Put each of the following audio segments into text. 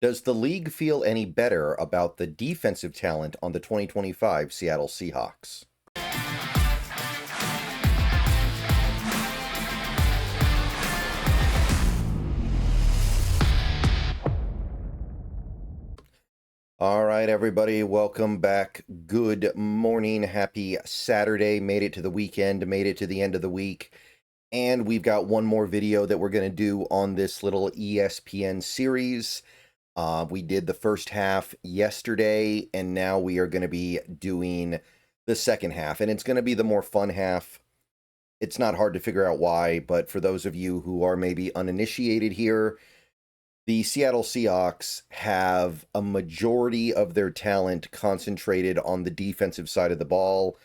Does the league feel any better about the defensive talent on the 2025 Seattle Seahawks? All right, everybody, welcome back. Good morning. Happy Saturday. Made it to the weekend, made it to the end of the week. And we've got one more video that we're going to do on this little ESPN series. We did the first half yesterday, and now we are going to be doing the second half. And it's going to be the more fun half. It's not hard to figure out why, but for those of you who are maybe uninitiated here, the Seattle Seahawks have a majority of their talent concentrated on the defensive side of the ball.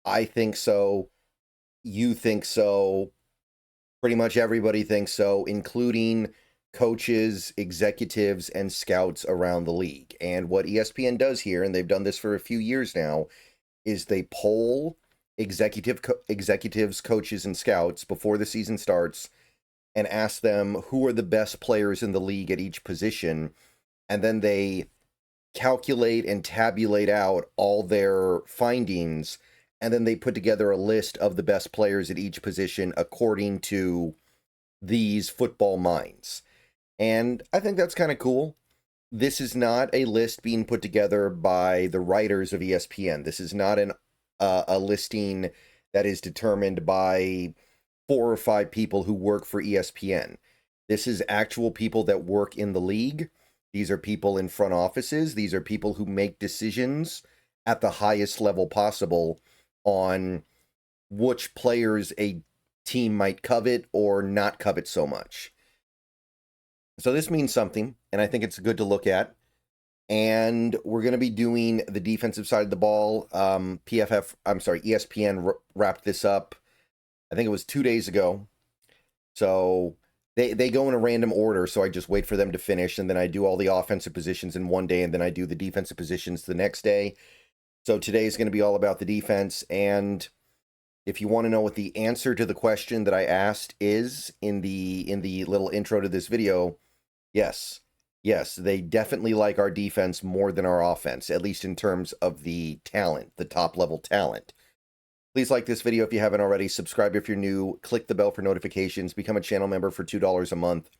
I think so. You think so. Pretty much everybody thinks so, including coaches, executives, and scouts around the league. And what ESPN does here, and they've done this for a few years now, is they poll executives, coaches, and scouts before the season starts and ask them who are the best players in the league at each position. And then they calculate and tabulate out all their findings, and then they put together a list of the best players at each position according to these football minds. And I think that's kind of cool. This is not a list being put together by the writers of ESPN. This is not a listing that is determined by 4 or 5 people who work for ESPN. This is actual people that work in the league. These are people in front offices. These are people who make decisions at the highest level possible on which players a team might covet or not covet so much. So this means something, and I think it's good to look at. And we're going to be doing the defensive side of the ball. ESPN wrapped this up, I think it was 2 days ago. So they go in a random order, so I just wait for them to finish, and then I do all the offensive positions in one day, and then I do the defensive positions the next day. So today is going to be all about the defense, and if you want to know what the answer to the question that I asked is in the little intro to this video, yes, they definitely like our defense more than our offense, at least in terms of the talent, the top-level talent. Please like this video if you haven't already, subscribe if you're new, click the bell for notifications, become a channel member for $2 a month.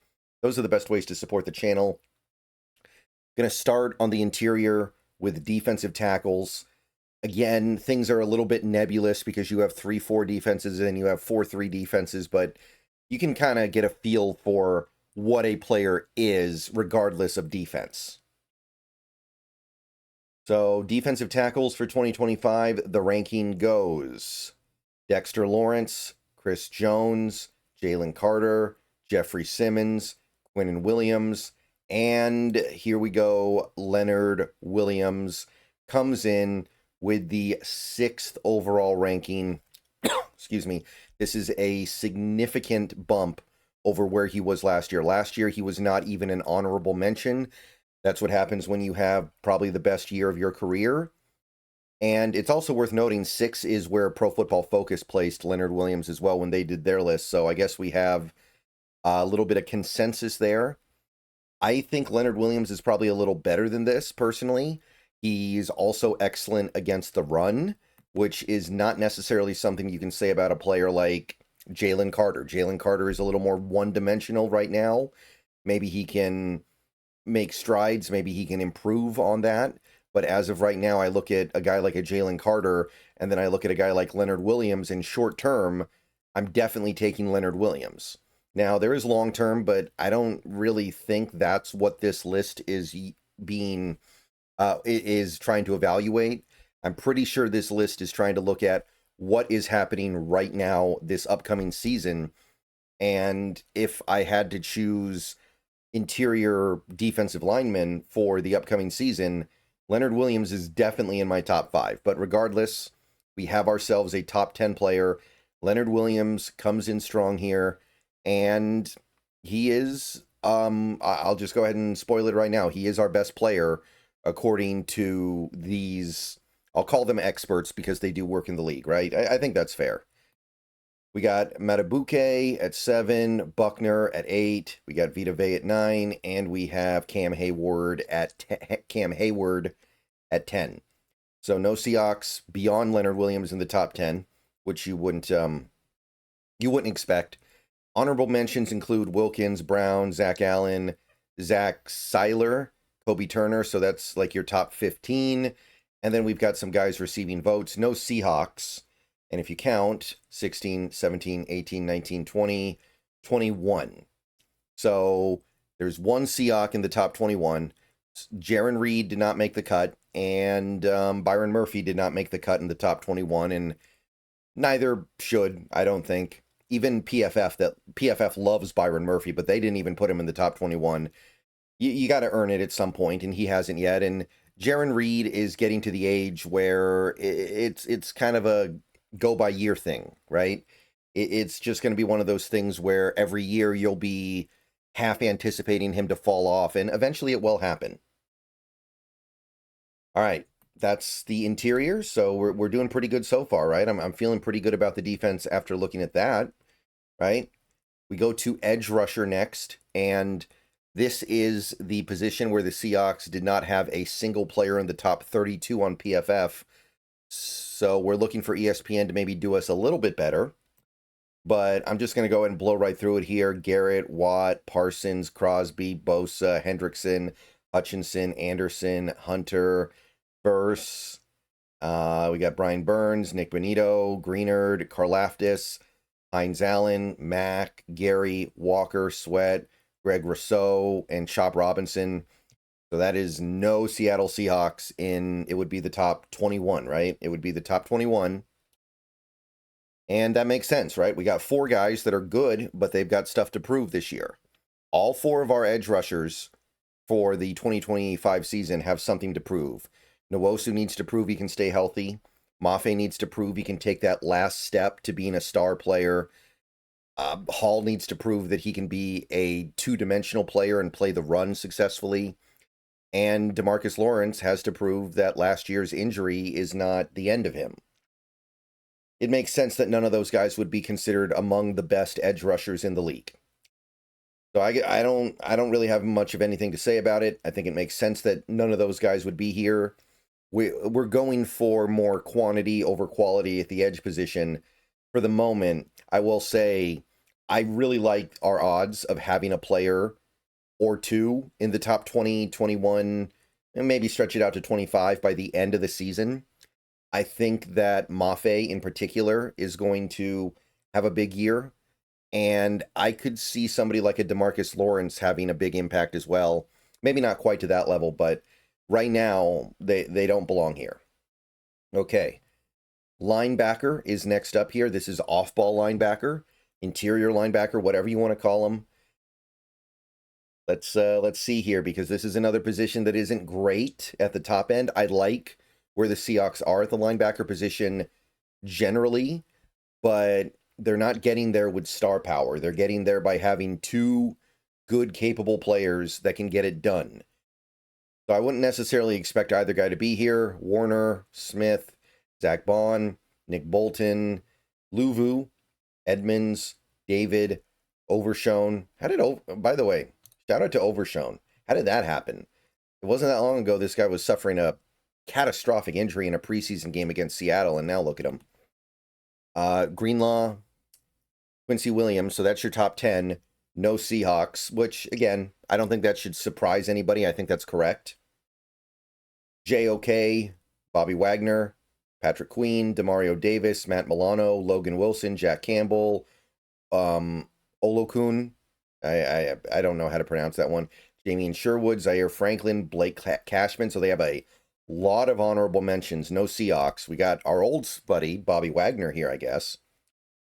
Those are the best ways to support the channel. Going to start on the interior with defensive tackles. Again, things are a little bit nebulous because you have 3-4 defenses and you have 4-3 defenses, but you can kind of get a feel for what a player is regardless of defense. So defensive tackles for 2025, the ranking goes Dexter Lawrence, Chris Jones, Jalen Carter, Jeffrey Simmons, Quinnen Williams, and here we go, Leonard Williams comes in with the 6th overall ranking. Excuse me. This is a significant bump over where he was last year. Last year, he was not even an honorable mention. That's what happens when you have probably the best year of your career. And it's also worth noting 6 is where Pro Football Focus placed Leonard Williams as well when they did their list. So I guess we have a little bit of consensus there. I think Leonard Williams is probably a little better than this, personally. He's also excellent against the run, which is not necessarily something you can say about a player like Jalen Carter. Jalen Carter is a little more one-dimensional right now. Maybe he can make strides. Maybe he can improve on that. But as of right now, I look at a guy like a Jalen Carter, and then I look at a guy like Leonard Williams. In short term, I'm definitely taking Leonard Williams. Now, there is long term, but I don't really think that's what this list is being is trying to evaluate. I'm pretty sure this list is trying to look at what is happening right now this upcoming season. And if I had to choose interior defensive linemen for the upcoming season, Leonard Williams is definitely in my top 5. But regardless, we have ourselves a top 10 player. Leonard Williams comes in strong here, and he is, I'll just go ahead and spoil it right now. He is our best player according to these, I'll call them experts because they do work in the league, right? I think that's fair. We got Matabuke at 7, Buckner at 8, we got Vita Vea at 9, and we have Cam Hayward at 10. So no Seahawks beyond Leonard Williams in the top 10, which you wouldn't expect. Honorable mentions include Wilkins, Brown, Zach Allen, Zach Seiler, Kobe Turner. So that's like your top 15. And then we've got some guys receiving votes. No Seahawks. And if you count, 16, 17, 18, 19, 20, 21. So there's one Seahawk in the top 21. Jaron Reed did not make the cut. And Byron Murphy did not make the cut in the top 21. And neither should, I don't think. Even PFF loves Byron Murphy, but they didn't even put him in the top 21. You got to earn it at some point, and he hasn't yet. And Jaron Reed is getting to the age where it's kind of a go-by-year thing, right? It's just going to be one of those things where every year you'll be half anticipating him to fall off, and eventually it will happen. All right, that's the interior, so we're doing pretty good so far, right? I'm feeling pretty good about the defense after looking at that, right? We go to edge rusher next, and this is the position where the Seahawks did not have a single player in the top 32 on PFF. So we're looking for ESPN to maybe do us a little bit better. But I'm just going to go ahead and blow right through it here. Garrett, Watt, Parsons, Crosby, Bosa, Hendrickson, Hutchinson, Anderson, Hunter, Burse. We got Brian Burns, Nick Bonito, Greenard, Karlaftis, Hines Allen, Mack, Gary, Walker, Sweat, Greg Rousseau, and Chop Robinson. So that is no Seattle Seahawks it would be the top 21, right? It would be the top 21. And that makes sense, right? We got 4 guys that are good, but they've got stuff to prove this year. All 4 of our edge rushers for the 2025 season have something to prove. Nwosu needs to prove he can stay healthy. Mafe needs to prove he can take that last step to being a star player. Hall needs to prove that he can be a 2-dimensional player and play the run successfully. And DeMarcus Lawrence has to prove that last year's injury is not the end of him. It makes sense that none of those guys would be considered among the best edge rushers in the league. So I don't really have much of anything to say about it. I think it makes sense that none of those guys would be here. We're going for more quantity over quality at the edge position. For the moment, I will say I really like our odds of having a player or 2 in the top 20, 21, and maybe stretch it out to 25 by the end of the season. I think that Mafe in particular is going to have a big year, and I could see somebody like a DeMarcus Lawrence having a big impact as well. Maybe not quite to that level, but right now they don't belong here. Okay. Linebacker is next up here. This is off-ball linebacker, interior linebacker, whatever you want to call them. Let's see here, because this is another position that isn't great at the top end. I like where the Seahawks are at the linebacker position generally, but they're not getting there with star power. They're getting there by having 2 good, capable players that can get it done. So I wouldn't necessarily expect either guy to be here. Warner, Smith, Zach Bond, Nick Bolton, Luvu, Edmonds, David, Overshone. By the way, shout out to Overshone. How did that happen? It wasn't that long ago this guy was suffering a catastrophic injury in a preseason game against Seattle, and now look at him. Greenlaw, Quincy Williams, so that's your top 10. No Seahawks, which, again, I don't think that should surprise anybody. I think that's correct. JOK, Bobby Wagner, Patrick Queen, Demario Davis, Matt Milano, Logan Wilson, Jack Campbell, Olokun, I don't know how to pronounce that one. Damian Sherwood, Zaire Franklin, Blake Cashman. So they have a lot of honorable mentions. No Seahawks. We got our old buddy, Bobby Wagner here, I guess.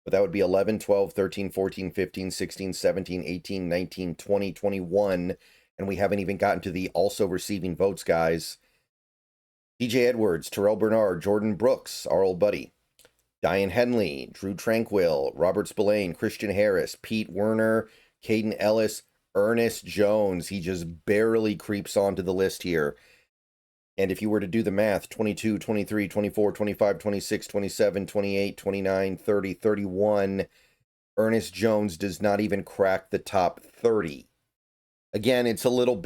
But that would be 11, 12, 13, 14, 15, 16, 17, 18, 19, 20, 21. And we haven't even gotten to the also receiving votes guys. DJ Edwards, Terrell Bernard, Jordan Brooks, our old buddy. Diane Henley, Drew Tranquil, Robert Spillane, Christian Harris, Pete Werner, Caden Ellis, Ernest Jones. He just barely creeps onto the list here. And if you were to do the math, 22, 23, 24, 25, 26, 27, 28, 29, 30, 31, Ernest Jones does not even crack the top 30. Again, it's a little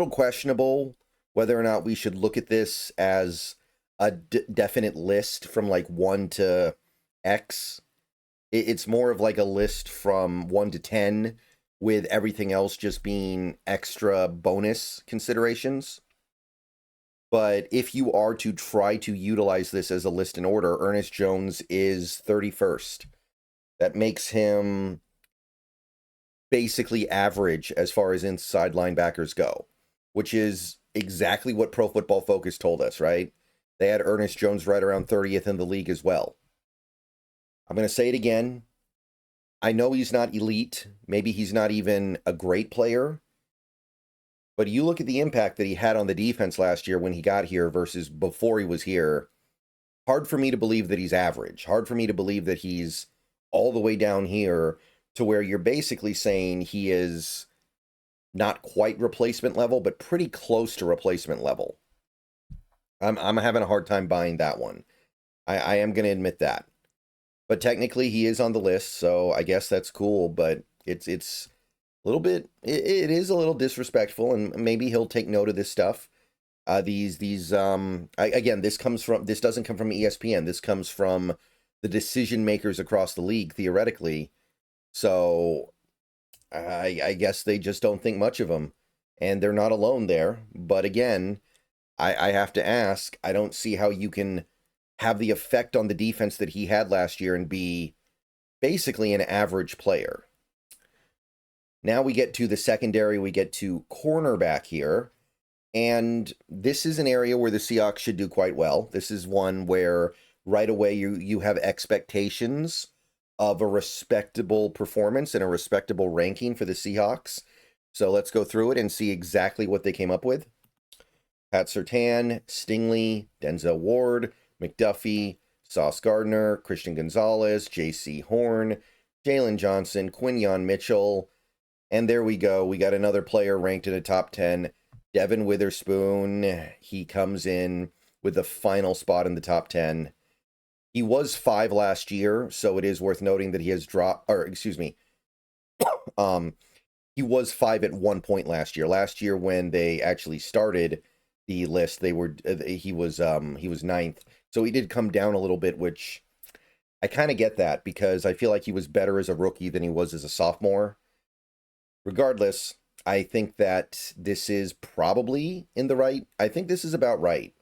questionable whether or not we should look at this as a definite list from like 1 to X. It's more of like a list from 1 to 10, with everything else just being extra bonus considerations. But if you are to try to utilize this as a list in order, Ernest Jones is 31st. That makes him basically average as far as inside linebackers go, which is exactly what Pro Football Focus told us, right? They had Ernest Jones right around 30th in the league as well. I'm going to say it again. I know he's not elite. Maybe he's not even a great player. But you look at the impact that he had on the defense last year when he got here versus before he was here. Hard for me to believe that he's average. Hard for me to believe that he's all the way down here to where you're basically saying he is not quite replacement level, but pretty close to replacement level. I'm having a hard time buying that one. I am going to admit that. But technically he is on the list, so I guess that's cool, but it's a little bit, it is a little disrespectful, and maybe he'll take note of this stuff. Again, this doesn't come from ESPN. This comes from the decision makers across the league, theoretically. So I guess they just don't think much of him, and they're not alone there. But again, I have to ask, I don't see how you can have the effect on the defense that he had last year and be basically an average player. Now we get to the secondary, we get to cornerback here, and this is an area where the Seahawks should do quite well. This is one where right away you have expectations of a respectable performance and a respectable ranking for the Seahawks. So let's go through it and see exactly what they came up with. Pat Surtain, Stingley, Denzel Ward, McDuffie, Sauce Gardner, Christian Gonzalez, J.C. Horn, Jalen Johnson, Quinyon Mitchell, and there we go. We got another player ranked in the top 10, Devin Witherspoon. He comes in with the final spot in the top 10. He was 5 last year, so it is worth noting that he has dropped, or excuse me, he was 5 at one point last year. Last year when they actually started the list, he was 9th. So he did come down a little bit, which I kind of get that because I feel like he was better as a rookie than he was as a sophomore. Regardless, I think that this is probably I think this is about right.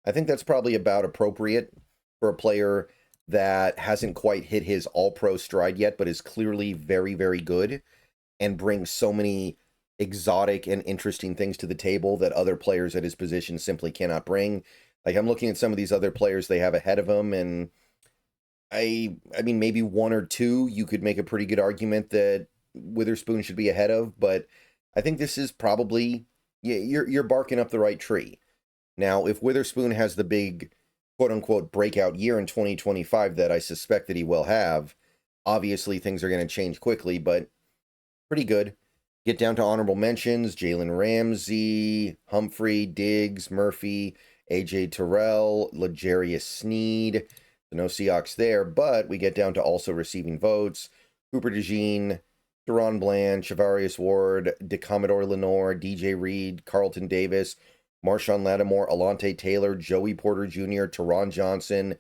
I think that's probably about appropriate for a player that hasn't quite hit his all-pro stride yet, but is clearly very, very good and brings so many exotic and interesting things to the table that other players at his position simply cannot bring. Like, I'm looking at some of these other players they have ahead of him, and I mean, maybe 1 or 2, you could make a pretty good argument that Witherspoon should be ahead of, but I think this is probably, you're barking up the right tree. Now, if Witherspoon has the big quote-unquote breakout year in 2025 that I suspect that he will have, obviously things are going to change quickly, but pretty good. Get down to honorable mentions: Jalen Ramsey, Humphrey, Diggs, Murphy, AJ Terrell, L'Jarius Sneed. So no Seahawks there, but we get down to also receiving votes: Cooper DeJean, Deron Bland, Shavarius Ward, DeCommodore Lenore, DJ Reed, Carlton Davis, Marshawn Lattimore, Alontae Taylor, Joey Porter Jr., Teron Johnson,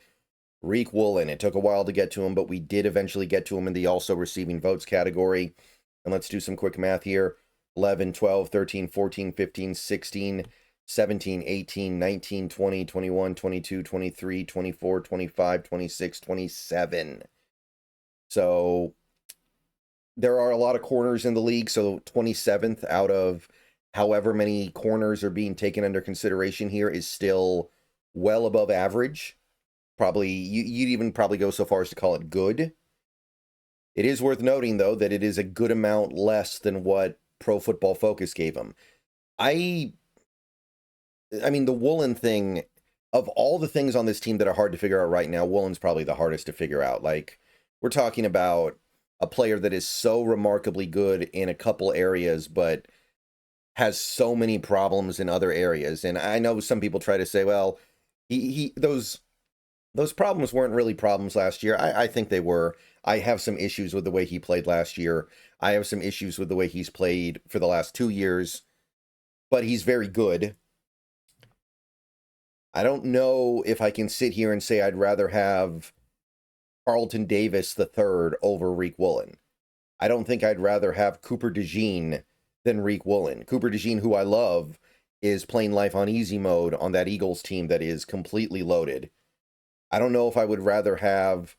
Reek Woolen. It took a while to get to him, but we did eventually get to him in the also receiving votes category. And let's do some quick math here. 11, 12, 13, 14, 15, 16, 17, 18, 19, 20, 21, 22, 23, 24, 25, 26, 27. So there are a lot of corners in the league, so 27th out of however many corners are being taken under consideration here is still well above average. Probably, you'd even probably go so far as to call it good. It is worth noting, though, that it is a good amount less than what Pro Football Focus gave him. I mean, the Woolen thing, of all the things on this team that are hard to figure out right now, Woolen's probably the hardest to figure out. Like, we're talking about a player that is so remarkably good in a couple areas, but has so many problems in other areas. And I know some people try to say, well, those problems weren't really problems last year. I think they were. I have some issues with the way he played last year. I have some issues with the way he's played for the last 2 years, but he's very good. I don't know if I can sit here and say I'd rather have Carlton Davis III over Riq Woolen. I don't think I'd rather have Cooper DeJean than Riq Woolen. Cooper DeJean, who I love, is playing life on easy mode on that Eagles team that is completely loaded. I don't know if I would rather have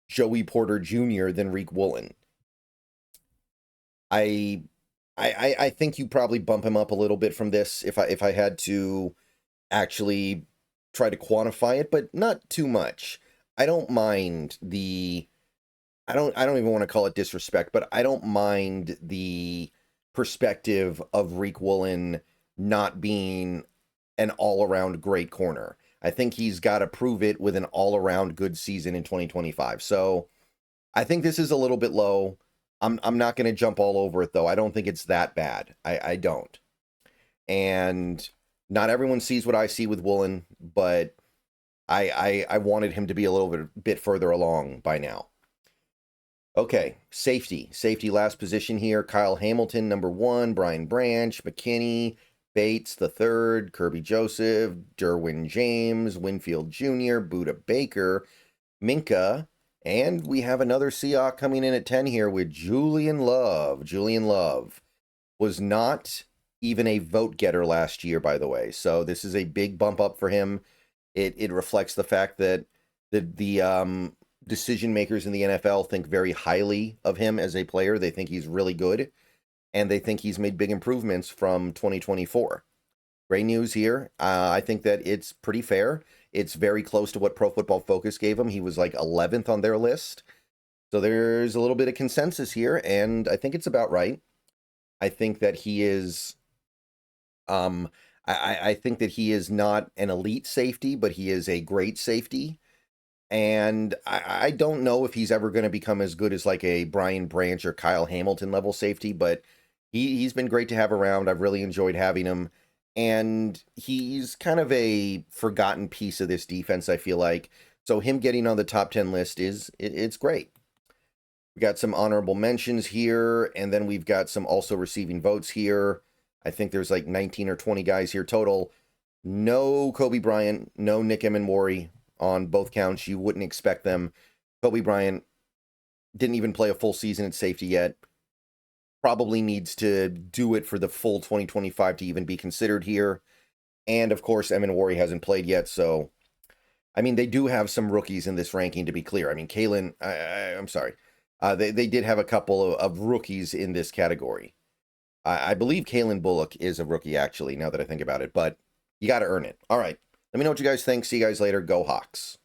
Joey Porter Jr. than Riq Woolen. I think you probably bump him up a little bit from this if I had to actually try to quantify it, but not too much. I don't mind the I don't even want to call it disrespect, but I don't mind the perspective of Riq Woolen not being an all-around great corner. I think he's got to prove it with an all-around good season in 2025. So I think this is a little bit low. I'm not going to jump all over it, though. I don't think it's that bad. I don't. And not everyone sees what I see with Woolen, but I wanted him to be a little bit further along by now. Okay, safety. Safety last position here. Kyle Hamilton, number 1. Brian Branch, McKinney, Bates, the 3rd. Kirby Joseph, Derwin James, Winfield Jr., Buda Baker, Minka, and we have another Seahawk coming in at 10 here with Julian Love. Julian Love was not even a vote getter last year, by the way. So this is a big bump up for him. It reflects the fact that the decision makers in the NFL think very highly of him as a player. They think he's really good, and they think he's made big improvements from 2024. Great news here. I think that it's pretty fair. It's very close to what Pro Football Focus gave him. He was like 11th on their list. So there's a little bit of consensus here, and I think it's about right. I think that he is I think that he is not an elite safety, but he is a great safety. And I don't know if he's ever going to become as good as like a Brian Branch or Kyle Hamilton level safety, but he's been great to have around. I've really enjoyed having him. And he's kind of a forgotten piece of this defense, I feel like. So him getting on the top 10 list it's great. We got some honorable mentions here, and then we've got some also receiving votes here. I think there's like 19 or 20 guys here total. No Kobe Bryant, no Nick Emenwari on both counts. You wouldn't expect them. Kobe Bryant didn't even play a full season at safety yet. Probably needs to do it for the full 2025 to even be considered here. And of course, Emenwari hasn't played yet, so I mean, they do have some rookies in this ranking, to be clear. I mean, Kalen, I'm sorry. They did have a couple of rookies in this category. I believe Kalen Bullock is a rookie, actually, now that I think about it. But you got to earn it. All right. Let me know what you guys think. See you guys later. Go Hawks.